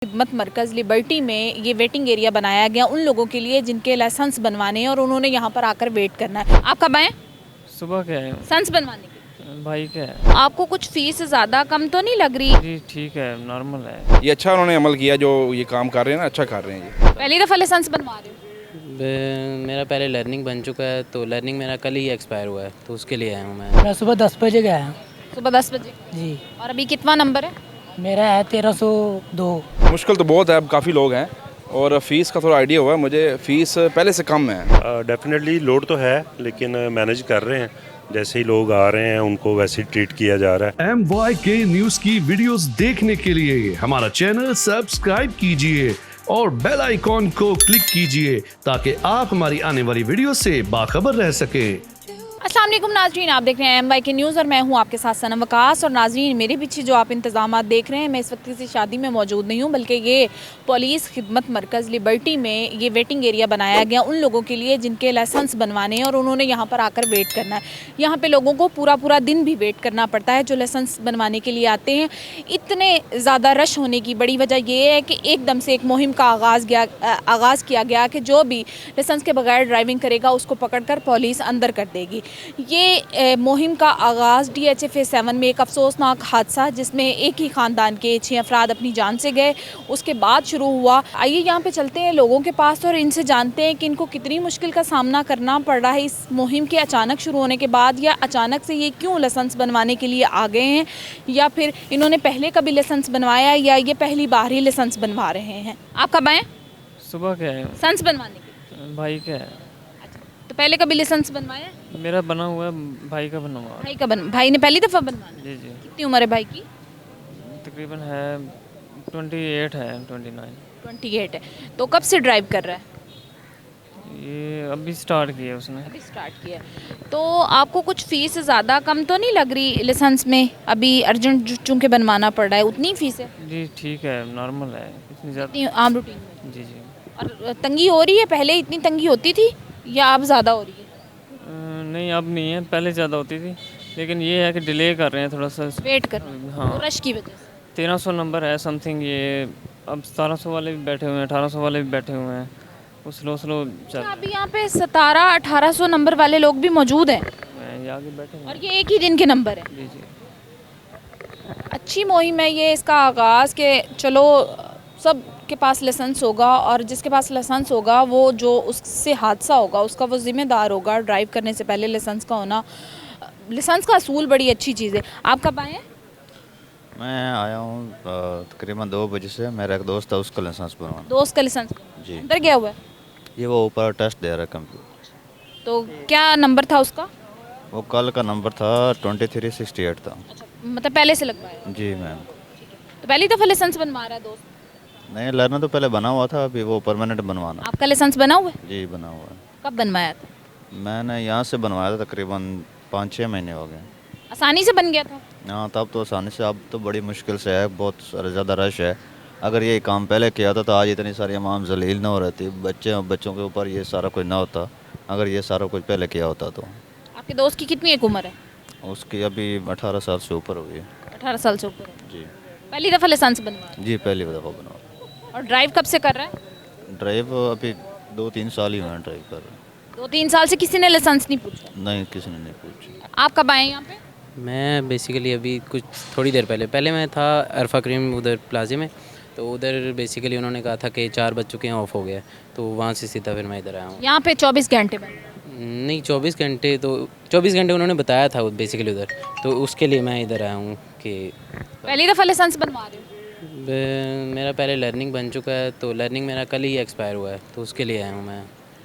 खिदमत मरकज़ लिबर्टी में ये वेटिंग एरिया बनाया गया उन लोगों के लिए जिनके लाइसेंस बनवाने हैं और उन्होंने यहाँ पर आकर वेट करना है। आप कब आए? सुबह के आए लाइसेंस बनवाने के भाई के है। आपको कुछ फीस ज़्यादा कम तो नहीं लग रही? जी ठीक है, नॉर्मल है। ये अच्छा उन्होंने अमल किया, जो ये काम कर रहे हैं ना, अच्छा कर रहे हैं ये। पहली दफ़ा लाइसेंस बनवा रहे हो? मेरा पहले लर्निंग बन चुका है, तो लर्निंग मेरा कल ही एक्सपायर हुआ है, तो उसके लिए आया हूँ मैं। मैं सुबह 10 बजे गया हूँ सुबह 10 बजे। जी। और अभी कितना नंबर है? मेरा है 1302। मुश्किल तो बहुत है, अब काफ़ी लोग हैं और फ़ीस का थोड़ा आइडिया हुआ है मुझे, फ़ीस पहले से कम है। डेफिनेटली लोड तो है, लेकिन मैनेज कर रहे हैं। जैसे ही लोग आ रहे हैं उनको वैसे ही ट्रीट किया जा रहा है। MYK न्यूज की वीडियोस देखने के लिए हमारा चैनल सब्सक्राइब कीजिए और बेल आइकॉन को क्लिक कीजिए ताकि आप हमारी आने वाली वीडियो से बाखबर रह सकें। अस्सलाम वालेकुम नाजरीन, आप देख रहे हैं MYK न्यूज़ और मैं हूं आपके साथ सनम वकास। और नाजरीन, मेरे पीछे जो आप इंतज़ामात देख रहे हैं, मैं इस वक्त किसी शादी में मौजूद नहीं हूं, बल्कि ये पुलिस खिदमत मरकज़ लिबर्टी में ये वेटिंग एरिया बनाया गया उन लोगों के लिए जिनके लाइसेंस बनवाने हैं और उन्होंने यहाँ पर आकर वेट करना है। यहाँ पर लोगों को पूरा दिन भी वेट करना पड़ता है जो लाइसेंस बनवाने के लिए आते हैं। इतने ज़्यादा रश होने की बड़ी वजह ये है कि एकदम से एक मुहिम का आगाज़ किया गया कि जो भी लाइसेंस के बगैर ड्राइविंग करेगा उसको पकड़ कर पुलिस अंदर कर देगी। ये मुहिम का आगाज़ DHFA 7 में एक अफसोसनाक हादसा जिसमें एक ही ख़ानदान के 6 अफराद अपनी जान से गए, उसके बाद शुरू हुआ। आइए यहाँ पे चलते हैं लोगों के पास और इनसे जानते हैं कि इनको कितनी मुश्किल का सामना करना पड़ रहा है इस मुहिम के अचानक शुरू होने के बाद, या अचानक से ये क्यों लाइसेंस बनवाने के लिए आ गए हैं, या फिर इन्होंने पहले कभी लाइसेंस बनवाया या ये पहली बार ही लाइसेंस बनवा रहे हैं। आप कब आए? सुबह के आए लाइसेंस बनवाने के भाई के है। तो पहले कभी लाइसेंस बनवाया? मेरा बना हुआ है, भाई का बना हुआ है। भाई ने पहली दफ़ा बनवाना? जी जी। कितनी उम्र है भाई की? तकरीबन है 28 है, 28 है। तो कब से ड्राइव कर रहा है? ये अभी स्टार्ट किया उसने। अभी स्टार्ट किया। तो आपको कुछ फ़ीस ज़्यादा कम तो नहीं लग रही लाइसेंस में? अभी अर्जेंट चूँकि बनवाना पड़ रहा है, उतनी फ़ीस है? जी ठीक है, नॉर्मल है, इतनी ज़्यादा। इतनी आम रूटीन में? जी जी। और तंगी हो रही है? पहले इतनी तंगी होती थी या अब ज़्यादा हो रही है? नहीं अब नहीं है, पहले ज़्यादा होती थी, लेकिन ये है कि डिले कर रहे हैं थोड़ा सा। वेट कर रहे हैं। हाँ, तो रश की वजह से 1300 नंबर है समथिंग। ये अब 1700 वाले भी बैठे हुए हैं, 1800 वाले भी बैठे हुए हैं, वो स्लो चल। अभी यहाँ पे 1700-1800 नंबर वाले लोग भी मौजूद हैं ये आगे बैठे हैं। और ये एक ही दिन के नंबर है। जी जी। अच्छी मुहिम है ये, इसका आगाज़ के चलो सब के पास लाइसेंस होगा और जिसके पास लाइसेंस होगा वो जो उससे हादसा होगा उसका वो ज़िम्मेदार होगा। ड्राइव करने से पहले लाइसेंस का होना, लाइसेंस का असूल बड़ी अच्छी चीज़ है। आप कब आए हैं? मैं आया हूँ तकरीबन 2 बजे से। मेरा एक दोस्त है, उसका लाइसेंस बनवाना। दोस्त का लाइसेंस जी। अंदर गया हुआ है? ये वो ऊपर टेस्ट दे रहा है कंप्यूटर। तो क्या नंबर था उसका? वो कल का नंबर था 2368 था। अच्छा, मतलब पहले से लगवाया? जी मैम। तो पहली दफ़ा लाइसेंस बनवा रहा है दोस्त? नहीं, लर्नर तो पहले बना हुआ था, अभी वो परमानेंट बनवाना। आपका लाइसेंस बना हुआ है? जी बना हुआ है। कब बनवाया था? मैंने यहाँ से बनवाया था, तकरीबन 5-6 महीने हो गए। आसानी से बन गया था? हाँ तब तो आसानी से, अब तो बड़ी मुश्किल से है, बहुत ज़्यादा रश है। अगर ये काम पहले किया था तो आज इतनी सारी अवाम जलील ना हो रहती, बच्चों के ऊपर ये सारा कुछ ना होता, अगर ये सारा कुछ पहले किया होता तो। आपके दोस्त की कितनी एक उम्र है? उसकी अभी 18 साल से ऊपर हुई है। 18 साल से ऊपर है। जी पहली दफ़ा लाइसेंस बनवाया? जी पहली दफ़ा बनवा। और ड्राइव कब से कर रहा है? ड्राइव अभी 2-3 साल ही हुए हैं ड्राइव कर रहे। 2-3 साल से किसी ने लाइसेंस नहीं पूछा? नहीं, किसी ने नहीं पूछा। आप कब आए यहाँ पे? मैं बेसिकली अभी कुछ थोड़ी देर पहले मैं था अरफा क्रीम उधर प्लाजे में, तो उधर बेसिकली उन्होंने कहा था कि 4 बज चुके हैं, ऑफ हो गया, तो वहाँ से सीधा फिर मैं इधर आया हूँ। यहाँ पे 24 घंटे बंद? नहीं 24 घंटे, तो 24 घंटे उन्होंने बताया था बेसिकली उधर, तो उसके लिए मैं इधर आया हूँ कि पहली दफ़ा लाइसेंस बनवा रहे हो? मेरा पहले लर्निंग बन चुका है, तो लर्निंग मेरा कल ही एक्सपायर हुआ है, तो उसके लिए आया हूँ मैं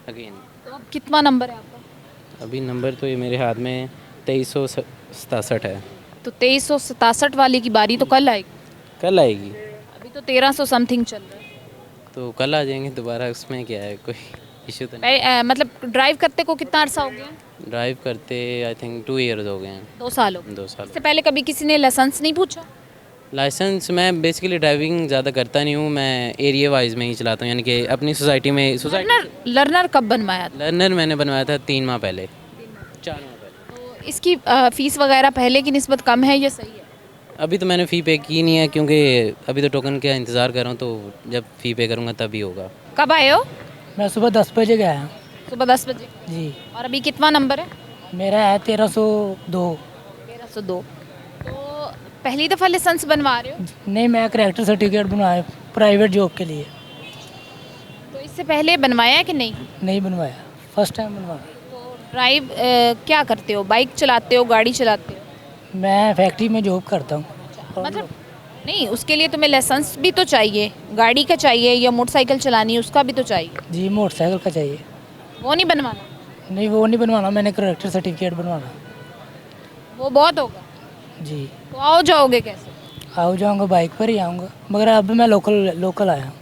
अगेन। तो अब कितना नंबर है आपका? अभी नंबर तो ये मेरे हाथ में 2367 है। तो 2367 वाले की बारी तो कल आएगी? कल आएगी? अभी तो 1300 समथिंग चल रहा है। तो कल आ जाएंगे दोबारा, उसमें क्या है, कोई इशू तो नहीं। मतलब ड्राइव करते को कितना अरसा हो गया? ड्राइव करते आई थिंक 2 ईयर्स हो गए हैं। 2 साल हो गए। 2 साल। इससे पहले कभी किसी ने लाइसेंस नहीं पूछा? लाइसेंस मैं बेसिकली ड्राइविंग ज़्यादा करता नहीं हूँ, मैं एरिया वाइज में ही चलाता हूँ, यानी कि अपनी सोसाइटी में। लर्नर कब बनवाया था? लर्नर मैंने बनवाया था 3 माह पहले, 4 माह पहले। तो इसकी फ़ीस वगैरह पहले की निस्बत कम है या सही है? अभी तो मैंने फ़ी पे की नहीं है क्योंकि अभी तो टोकन का इंतज़ार कर रहा हूँ, तो जब फ़ी पे करूँगा तभी होगा। कब आए हो? मैं सुबह 10 बजे गया हूँ। सुबह 10 बजे। जी और अभी कितना नंबर है? मेरा है 1302। 1302। तो पहली दफ़ा लाइसेंस बनवा रहे हो? नहीं, मैं करैक्टर सर्टिफिकेट बनवाया प्राइवेट जॉब के लिए। तो इससे पहले बनवाया है कि नहीं? नहीं बनवाया, फर्स्ट टाइम बनवाया। तो ड्राइव क्या करते हो? बाइक चलाते हो, गाड़ी चलाते हो? मैं फैक्ट्री में जॉब करता हूँ। मतलब नहीं, उसके लिए तुम्हें लाइसेंस भी तो चाहिए, गाड़ी का चाहिए या मोटरसाइकिल चलानी है उसका भी तो चाहिए। जी मोटरसाइकिल का चाहिए। वो नहीं बनवाना? नहीं वो नहीं बनवाना, मैंने करैक्टर सर्टिफिकेट बनवाना। वो बहुत होगा। जी तो आओ जाओगे कैसे? आओ जाऊँगा, बाइक पर ही आऊँगा, मगर अब मैं लोकल आया हूँ।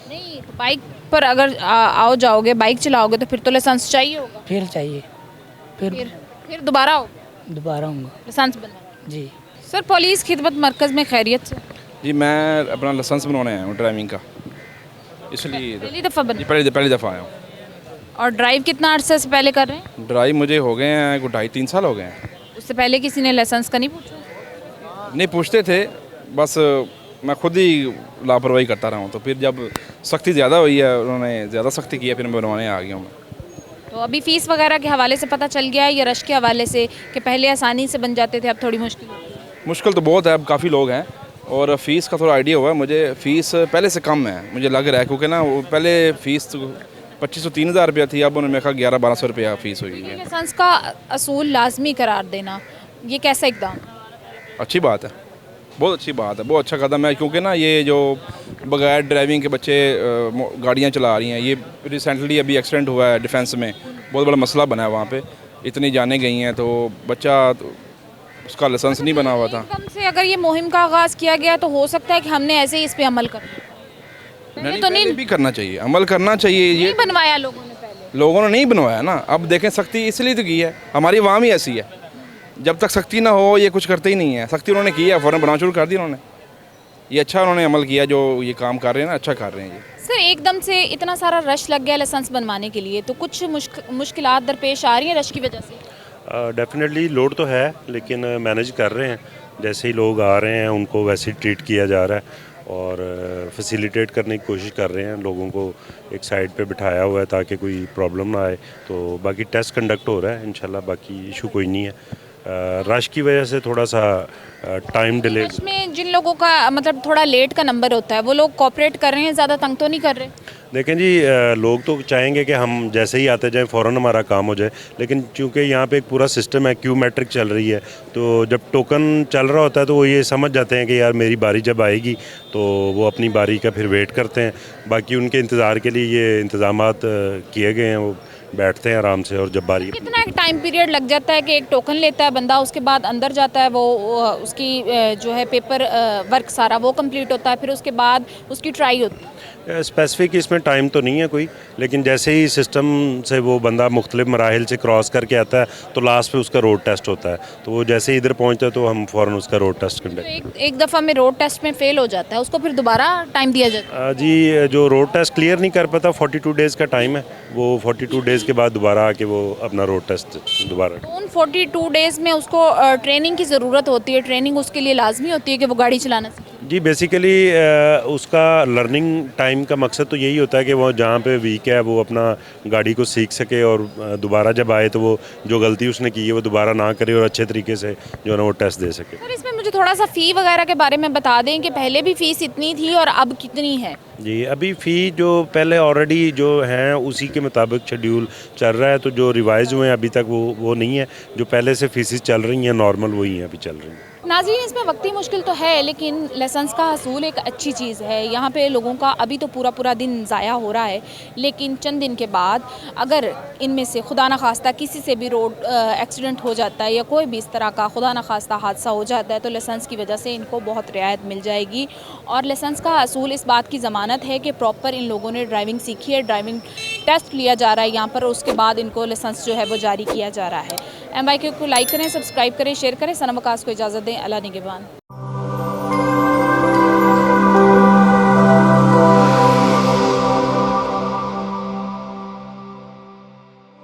नहीं, तो बाइक पर अगर आओ जाओगे, बाइक चलाओगे तो फिर तो लाइसेंस चाहिए होगा। फिर चाहिए, फिर दोबारा आओ दोबारा आऊँगा। लाइसेंस बनवाना। जी सर, पुलिस खिदमत मरकज़ में खैरियत से? जी मैं अपना लाइसेंस बनवाने आया हूँ ड्राइविंग का, इसलिए पहली दफ़ा बन जी पहली दफ़ा आया हूँ। और ड्राइव कितना अरसे से पहले कर रहे हैं? ड्राइव मुझे हो गए हैं 2.5-3 साल हो गए हैं। उससे पहले किसी ने लाइसेंस का नहीं पूछा? नहीं पूछते थे, बस मैं खुद ही लापरवाही करता रहा हूँ, तो फिर जब सख्ती ज़्यादा हुई है, उन्होंने ज़्यादा सख्ती की है, फिर मैं बनवाने आ गया हूँ मैं। तो अभी फ़ीस वगैरह के हवाले से पता चल गया है या रश के हवाले से कि पहले आसानी से बन जाते थे, अब थोड़ी मुश्किल होती है? मुश्किल तो बहुत है, अब काफ़ी लोग हैं, और फ़ीस का थोड़ा आइडिया हुआ है मुझे। फ़ीस पहले से कम है मुझे लग रहा है, क्योंकि ना वो पहले फ़ीस 2500-3000 रुपया थी, अब उन्होंने कहा 1100-1200 रुपया फ़ीस हुई है। लाइसेंस का असूल लाजमी करार देना, ये कैसा इकदाम? अच्छी बात है, बहुत अच्छी बात है, बहुत अच्छा कदम है, क्योंकि ना ये जो बगैर ड्राइविंग के बच्चे गाड़ियाँ चला रही हैं, ये रिसेंटली अभी एक्सीडेंट हुआ है डिफेंस में, बहुत बड़ा मसला बना है वहाँ पे, इतनी जानें गई हैं, तो बच्चा उसका लाइसेंस नहीं बना हुआ था। एकदम से अगर ये मुहिम का आगाज़ किया गया तो हो सकता है कि हमने ऐसे ही इस पे अमल कर नहीं, पहले भी करना चाहिए, अमल करना चाहिए। ये बनवाया लोगों ने, पहले लोगों ने नहीं बनवाया ना, अब देखें सख्ती इसलिए तो की है, हमारी आवाम ही ऐसी है, जब तक सख्ती ना हो ये कुछ करते ही नहीं है। सख्ती उन्होंने की है, फ़ौरन बनाना शुरू कर दी उन्होंने, ये अच्छा उन्होंने अमल किया, जो ये काम कर रहे हैं ना, अच्छा कर रहे हैं ये। सर, एकदम से इतना सारा रश लग गया लाइसेंस बनवाने के लिए, तो कुछ मुश्किलात दरपेश आ रही हैं रश की वजह से? डेफिनेटली लोड तो है, लेकिन मैनेज कर रहे हैं। जैसे ही लोग आ रहे हैं उनको वैसे ही ट्रीट किया जा रहा है, और फैसिलिटेट करने की कोशिश कर रहे हैं, लोगों को एक साइड पे बिठाया हुआ है ताकि कोई प्रॉब्लम ना आए। तो बाकी टेस्ट कंडक्ट हो रहा है इंशाल्लाह, बाकी इशू कोई नहीं है। रश की वजह से थोड़ा सा टाइम डिले। रश में जिन लोगों का मतलब थोड़ा लेट का नंबर होता है, वो लोग कोऑपरेट कर रहे हैं, ज़्यादा तंग तो नहीं कर रहे? देखें जी, लोग तो चाहेंगे कि हम जैसे ही आते जाएं फ़ौरन हमारा काम हो जाए, लेकिन चूंकि यहाँ पे एक पूरा सिस्टम है, क्यू मैट्रिक चल रही है, तो जब टोकन चल रहा होता है तो वो ये समझ जाते हैं कि यार मेरी बारी जब आएगी, तो वो अपनी बारी का फिर वेट करते हैं। बाकी उनके इंतज़ार के लिए ये इंतज़ामात किए गए हैं, वो बैठते हैं आराम से, और जब बारी। कितना टाइम पीरियड लग जाता है कि एक टोकन लेता है बंदा, उसके बाद अंदर जाता है, वो उसकी जो है पेपर वर्क सारा वो कंप्लीट होता है, फिर उसके बाद उसकी ट्राई होती है? स्पेसिफिक इसमें टाइम तो नहीं है कोई, लेकिन जैसे ही सिस्टम से वो बंदा मुख्तलिफ मराहिल से क्रॉस करके आता है तो लास्ट पे उसका रोड टेस्ट होता है, तो वो जैसे ही इधर पहुंचता है तो हम फ़ौरन उसका रोड टेस्ट कंडक्ट। तो एक दफ़ा में रोड टेस्ट में फेल हो जाता है, उसको फिर दोबारा टाइम दिया जाता है? जी, जो रोड टेस्ट क्लियर नहीं कर पाता, 42 डेज़ का टाइम है, वो 42 डेज़ के बाद दोबारा आके वो अपना रोड टेस्ट दोबारा। तो उन 42 डेज़ में उसको ट्रेनिंग की ज़रूरत होती है, ट्रेनिंग उसके लिए लाजमी होती है कि वो गाड़ी चलाना सीखे? जी, बेसिकली उसका लर्निंग टाइम का मकसद तो यही होता है कि वो जहाँ पे वीक है वो अपना गाड़ी को सीख सके, और दोबारा जब आए तो वो जो गलती उसने की है वो दोबारा ना करे, और अच्छे तरीके से जो है ना वो टेस्ट दे सके। सर, इसमें मुझे थोड़ा सा फ़ी वगैरह के बारे में बता दें कि पहले भी फ़ीस इतनी थी और अब कितनी है? जी, अभी फ़ी जो पहले ऑलरेडी जो हैं उसी के मुताबिक शेड्यूल चल रहा है, तो जो रिवाइज़ हुए हैं अभी तक वो नहीं है, जो पहले से फ़ीसेस चल रही हैं नॉर्मल वही हैं अभी चल रही हैं। नाज़रीन, इसमें वक्ती मुश्किल तो है, लेकिन लाइसेंस का हसूल एक अच्छी चीज़ है। यहाँ पे लोगों का अभी तो पूरा दिन ज़ाया हो रहा है, लेकिन चंद दिन के बाद अगर इनमें से खुदा न खास्ता किसी से भी रोड एक्सीडेंट हो जाता है या कोई भी इस तरह का खुदा न खास्ता हादसा हो जाता है, तो लाइसेंस की वजह से इनको बहुत रियायत मिल जाएगी। और लाइसेंस का हसूल इस बात की ज़मानत है कि प्रॉपर इन लोगों ने ड्राइविंग सीखी है, ड्राइविंग टेस्ट लिया जा रहा है यहाँ पर, उसके बाद इनको लाइसेंस जो है वो जारी किया जा रहा है। MYK को लाइक करें, सब्सक्राइब करें, शेयर करें। सनम वकास को इजाज़त दें। अल्लाह निगहबान।